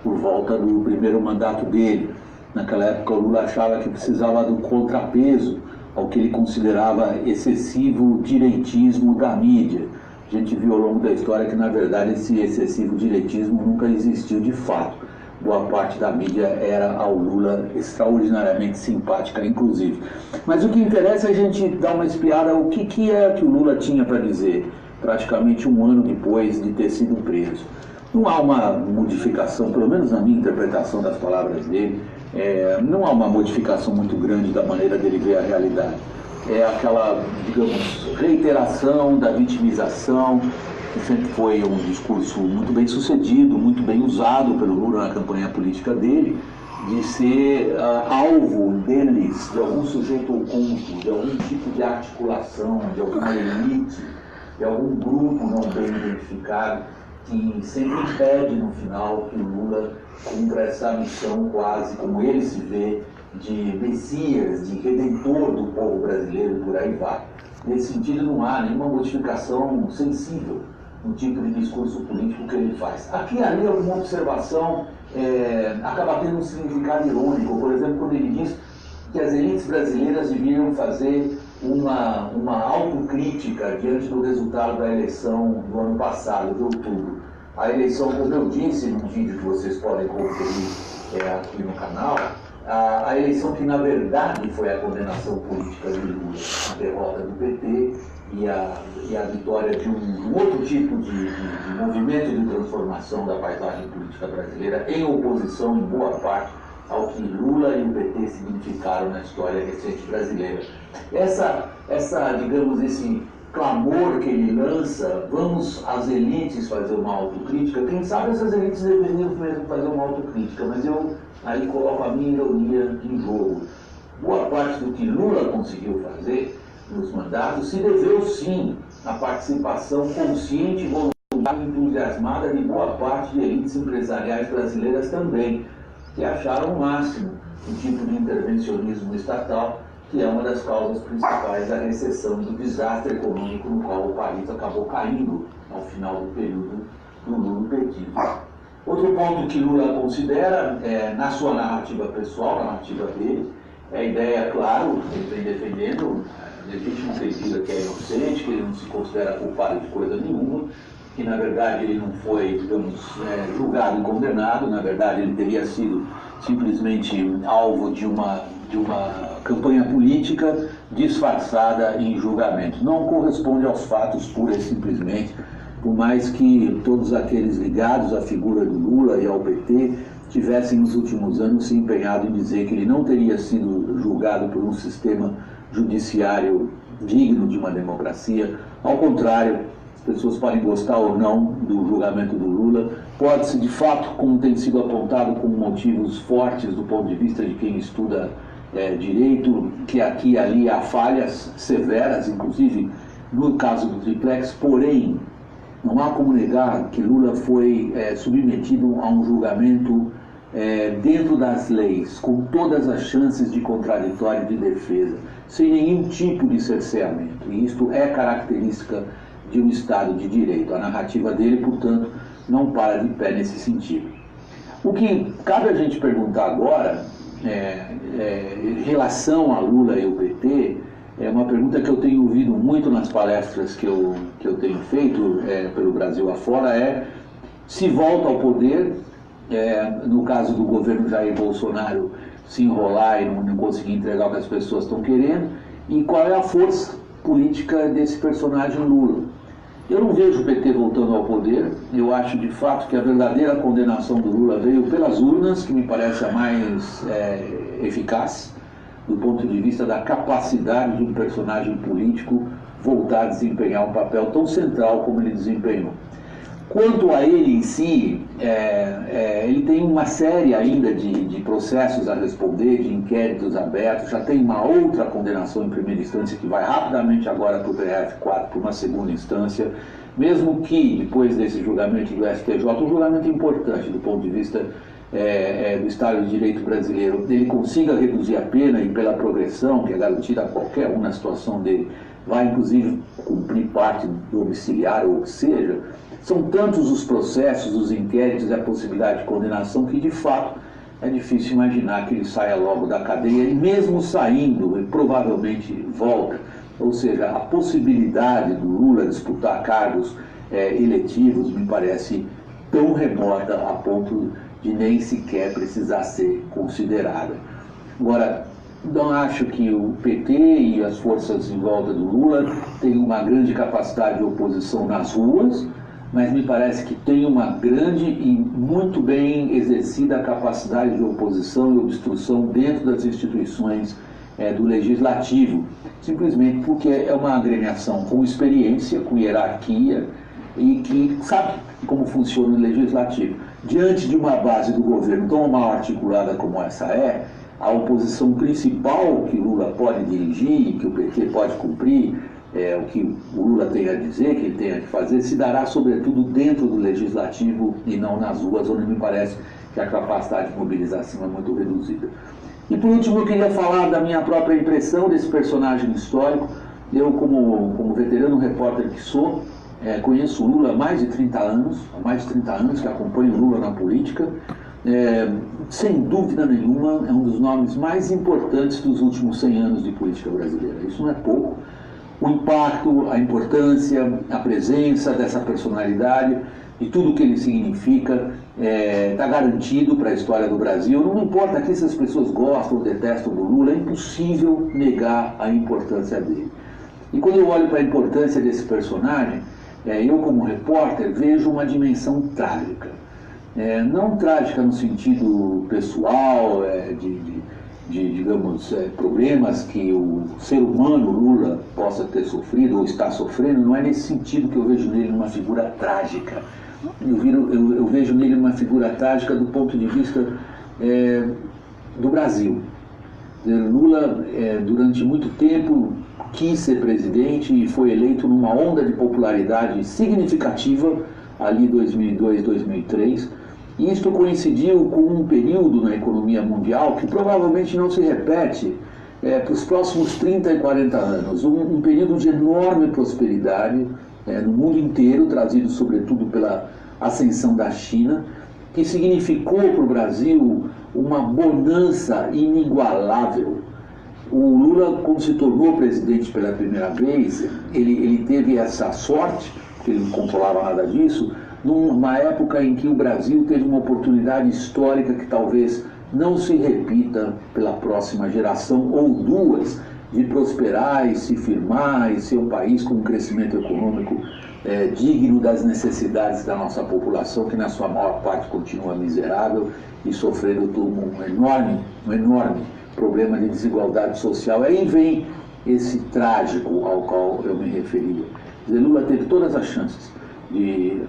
por volta do primeiro mandato dele. Naquela época o Lula achava que precisava do contrapeso ao que ele considerava excessivo direitismo da mídia. A gente viu ao longo da história que, na verdade, esse excessivo direitismo nunca existiu de fato. Boa parte da mídia era ao Lula extraordinariamente simpática, inclusive. Mas o que interessa é a gente dar uma espiada o que é que o Lula tinha para dizer, praticamente um ano depois de ter sido preso. Não há uma modificação, pelo menos na minha interpretação das palavras dele, não há uma modificação muito grande da maneira dele ver a realidade. É aquela, digamos, reiteração da vitimização, que sempre foi um discurso muito bem sucedido, muito bem usado pelo Lula na campanha política dele, de ser alvo deles, de algum sujeito oculto, de algum tipo de articulação, de alguma elite, de algum grupo não bem identificado, que sempre impede no final que o Lula cumpra essa missão quase, como ele se vê, de Messias, de redentor do povo brasileiro, por aí vai. Nesse sentido, não há nenhuma modificação sensível no tipo de discurso político que ele faz. Aqui e ali alguma observação acaba tendo um significado irônico. Por exemplo, quando ele diz que as elites brasileiras deviam fazer uma autocrítica diante do resultado da eleição do ano passado, de outubro. A eleição, como eu disse num vídeo que vocês podem conferir aqui no canal, a eleição que na verdade foi a condenação política de Lula, a derrota do PT e a vitória de um outro tipo de movimento de transformação da paisagem política brasileira, em oposição em boa parte ao que Lula e o PT significaram na história recente brasileira. Digamos, esse clamor que ele lança, vamos as elites fazer uma autocrítica, quem sabe essas elites deveriam mesmo fazer uma autocrítica, mas eu aí coloco a minha ironia em jogo. Boa parte do que Lula conseguiu fazer nos mandatos se deveu sim à participação consciente, voluntária e entusiasmada de boa parte de elites empresariais brasileiras também, que acharam o máximo o tipo de intervencionismo estatal, que é uma das causas principais da recessão e do desastre econômico no qual o país acabou caindo ao final do período do lulopetismo. Outro ponto que Lula considera, na sua narrativa pessoal, na narrativa dele, é a ideia, claro, ele vem defendendo, legítimo que ele diga que é inocente, que ele não se considera culpado de coisa nenhuma, que na verdade ele não foi, digamos, julgado e condenado, na verdade ele teria sido simplesmente alvo de uma campanha política disfarçada em julgamento. Não corresponde aos fatos pura e simplesmente, por mais que todos aqueles ligados à figura do Lula e ao PT tivessem nos últimos anos se empenhado em dizer que ele não teria sido julgado por um sistema judiciário digno de uma democracia. Ao contrário, as pessoas podem gostar ou não do julgamento do Lula, pode-se de fato, como tem sido apontado como motivos fortes do ponto de vista de quem estuda direito, que aqui e ali há falhas severas, inclusive no caso do triplex, porém, não há como negar que Lula foi submetido a um julgamento dentro das leis, com todas as chances de contraditório e de defesa, sem nenhum tipo de cerceamento. E isto é característica de um Estado de Direito. A narrativa dele, portanto, não para de pé nesse sentido. O que cabe a gente perguntar agora em relação a Lula e o PT, uma pergunta que eu tenho ouvido muito nas palestras que eu tenho feito pelo Brasil afora se volta ao poder, no caso do governo Jair Bolsonaro, se enrolar e não conseguir entregar o que as pessoas estão querendo, e qual é a força política desse personagem Lula. Eu não vejo o PT voltando ao poder. Eu acho de fato que a verdadeira condenação do Lula veio pelas urnas, que me parece a mais eficaz do ponto de vista da capacidade de um personagem político voltar a desempenhar um papel tão central como ele desempenhou. Quanto a ele em si, ele tem uma série ainda de processos a responder, de inquéritos abertos, já tem uma outra condenação em primeira instância que vai rapidamente agora para o TRF4, para uma segunda instância, mesmo que depois desse julgamento do STJ, um julgamento importante do ponto de vista do Estado de Direito brasileiro, ele consiga reduzir a pena e pela progressão, que é garantida a qualquer um na situação dele, vai inclusive cumprir parte domiciliar ou o que seja. São tantos os processos, os inquéritos e a possibilidade de condenação que, de fato, é difícil imaginar que ele saia logo da cadeia e, mesmo saindo, ele provavelmente volta. Ou seja, a possibilidade do Lula disputar cargos eletivos me parece tão remota a ponto de nem sequer precisar ser considerada. Agora, não acho que o PT e as forças em volta do Lula tenham uma grande capacidade de oposição nas ruas, mas me parece que tem uma grande e muito bem exercida capacidade de oposição e obstrução dentro das instituições do Legislativo, simplesmente porque é uma agremiação com experiência, com hierarquia e que sabe como funciona o Legislativo. Diante de uma base do governo tão mal articulada como essa a oposição principal que Lula pode dirigir, que o PT pode cumprir, o que o Lula tem a dizer, que ele tem a fazer, se dará sobretudo dentro do Legislativo e não nas ruas, onde me parece que a capacidade de mobilização é muito reduzida. E por último eu queria falar da minha própria impressão desse personagem histórico. Eu, como veterano repórter que sou, conheço o Lula há mais de 30 anos, que acompanho o Lula na política. Sem dúvida nenhuma, é um dos nomes mais importantes dos últimos 100 anos de política brasileira. Isso não é pouco. O impacto, a importância, a presença dessa personalidade e tudo o que ele significa está garantido para a história do Brasil. Não importa aqui se as pessoas gostam ou detestam do Lula, é impossível negar a importância dele. E quando eu olho para a importância desse personagem, eu como repórter vejo uma dimensão trágica. Não trágica no sentido pessoal, digamos, problemas que o ser humano Lula possa ter sofrido ou está sofrendo, não é nesse sentido que eu vejo nele uma figura trágica. Eu vejo nele uma figura trágica do ponto de vista do Brasil. Lula, durante muito tempo, quis ser presidente e foi eleito numa onda de popularidade significativa, ali 2002, 2003, e isto coincidiu com um período na economia mundial que provavelmente não se repete para os próximos 30 e 40 anos. Um período de enorme prosperidade no mundo inteiro, trazido sobretudo pela ascensão da China, que significou para o Brasil uma bonança inigualável. O Lula, quando se tornou presidente pela primeira vez, ele teve essa sorte, porque ele não controlava nada disso, numa época em que o Brasil teve uma oportunidade histórica que talvez não se repita pela próxima geração ou duas, de prosperar e se firmar e ser um país com um crescimento econômico digno das necessidades da nossa população, que na sua maior parte continua miserável e sofrendo um enorme problema de desigualdade social. Aí vem esse trágico ao qual eu me referia. Lula teve todas as chances de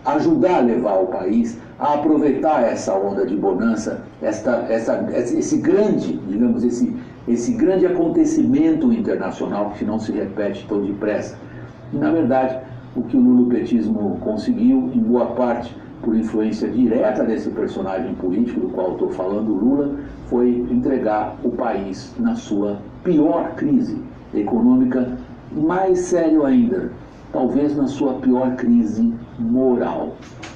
ajudar a levar o país a aproveitar essa onda de bonança, esse grande, digamos, esse grande acontecimento internacional que não se repete tão depressa. E, na verdade, o que o lulopetismo conseguiu, em boa parte por influência direta desse personagem político do qual estou falando, Lula, foi entregar o país na sua pior crise econômica, mais sério ainda, talvez na sua pior crise moral.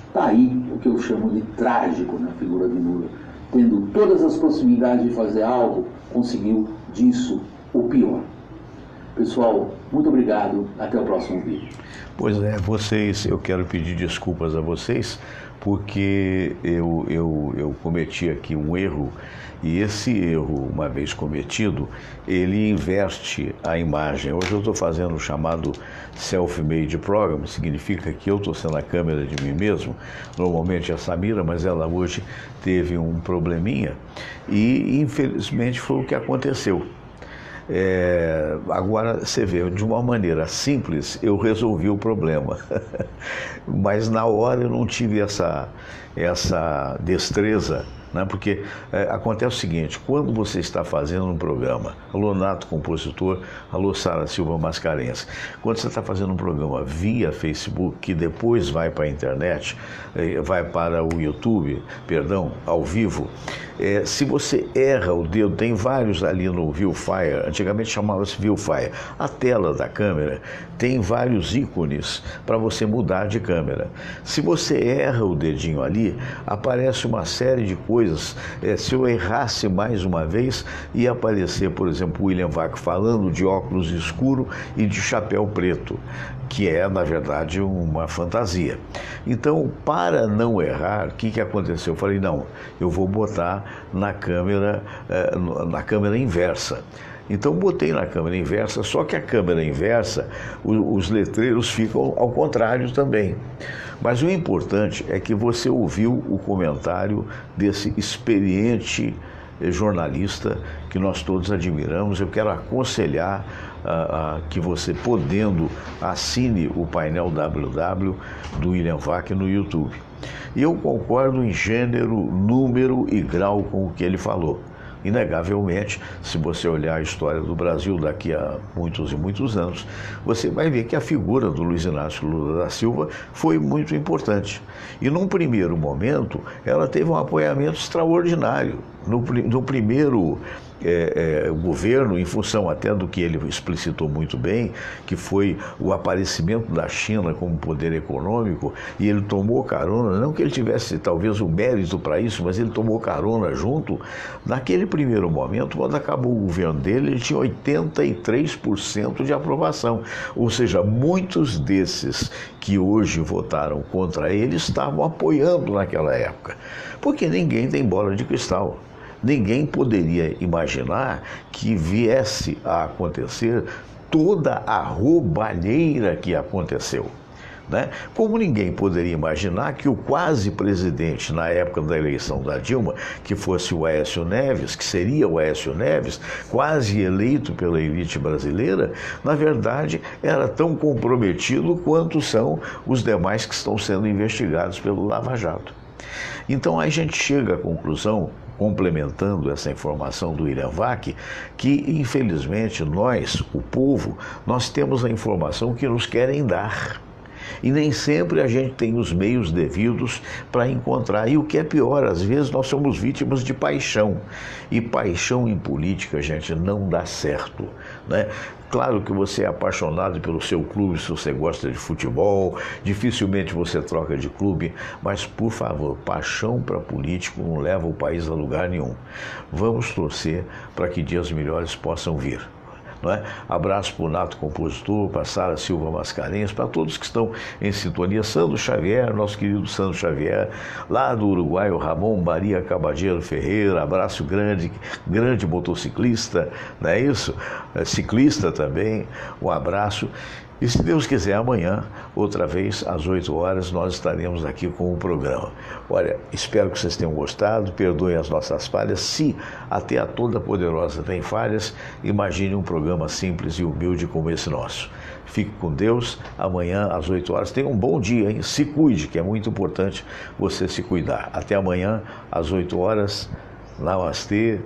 Está aí o que eu chamo de trágico na figura de Lula. tendo todas as possibilidades de fazer algo, conseguiu disso o pior. Pessoal, muito obrigado. Até o próximo vídeo. Pois é, eu quero pedir desculpas a vocês, porque eu cometi aqui um erro, e esse erro, uma vez cometido, ele inverte a imagem. Hoje eu estou fazendo o chamado self-made program, significa que eu estou sendo a câmera de mim mesmo. Normalmente é a Samira, mas ela hoje teve um probleminha, e infelizmente foi o que aconteceu. Agora você vê, de uma maneira simples eu resolvi o problema, mas na hora eu não tive essa destreza, né? Porque acontece o seguinte: quando você está fazendo um programa, alô Nato Compositor, alô Sara Silva Mascarenhas, quando você está fazendo um programa via Facebook, que depois vai para a internet, vai para o YouTube, perdão, ao vivo, se você erra o dedo, tem vários ali no Viewfinder, antigamente chamava-se Viewfinder, a tela da câmera tem vários ícones para você mudar de câmera. Se você erra o dedinho ali, aparece uma série de coisas. Se eu errasse mais uma vez, ia aparecer, por exemplo, William Vac falando de óculos escuro e de chapéu preto, que é, na verdade, uma fantasia. Então, para não errar, o que aconteceu? Eu falei, não, eu vou botar na câmera inversa. Então botei na câmera inversa, só que a câmera inversa, os letreiros ficam ao contrário também. Mas o importante é que você ouviu o comentário desse experiente jornalista que nós todos admiramos. Eu quero aconselhar que você, podendo, assine o painel WW do William Vac no YouTube. E eu concordo em gênero, número e grau com o que ele falou. Inegavelmente, se você olhar a história do Brasil daqui a muitos e muitos anos, você vai ver que a figura do Luiz Inácio Lula da Silva foi muito importante. E num primeiro momento, ela teve um apoiamento extraordinário. No primeiro governo, em função até do que ele explicitou muito bem, que foi o aparecimento da China como poder econômico, e ele tomou carona, não que ele tivesse talvez o mérito para isso, mas ele tomou carona junto. Naquele primeiro momento, quando acabou o governo dele, ele tinha 83% de aprovação, ou seja, muitos desses que hoje votaram contra ele estavam apoiando naquela época, porque ninguém tem bola de cristal. Ninguém poderia imaginar que viesse a acontecer toda a roubalheira que aconteceu, né? Como ninguém poderia imaginar que o quase presidente, na época da eleição da Dilma, que fosse o Aécio Neves, que seria o Aécio Neves, quase eleito pela elite brasileira, na verdade era tão comprometido quanto são os demais que estão sendo investigados pelo Lava Jato. Então a gente chega à conclusão, complementando essa informação do William Vac, que infelizmente nós, o povo, nós temos a informação que nos querem dar. E nem sempre a gente tem os meios devidos para encontrar. E o que é pior, às vezes nós somos vítimas de paixão. E paixão em política, gente, não dá certo, né? Claro que você é apaixonado pelo seu clube, se você gosta de futebol, dificilmente você troca de clube, mas, por favor, paixão para político não leva o país a lugar nenhum. Vamos torcer para que dias melhores possam vir. Não é? Abraço para o Nato Compositor, para Sara Silva Mascarenhas, para todos que estão em sintonia. Sandro Xavier, nosso querido Sandro Xavier, lá do Uruguai, o Ramon Maria Cabadeiro Ferreira, abraço grande, grande motociclista, não é isso? Ciclista também, um abraço. E se Deus quiser, amanhã, outra vez, às 8 horas, nós estaremos aqui com o programa. Olha, espero que vocês tenham gostado, perdoem as nossas falhas. Se até a Toda-Poderosa tem falhas, imagine um programa simples e humilde como esse nosso. Fique com Deus, amanhã às 8 horas. Tenha um bom dia, hein? Se cuide, que é muito importante você se cuidar. Até amanhã, às 8 horas. Namastê.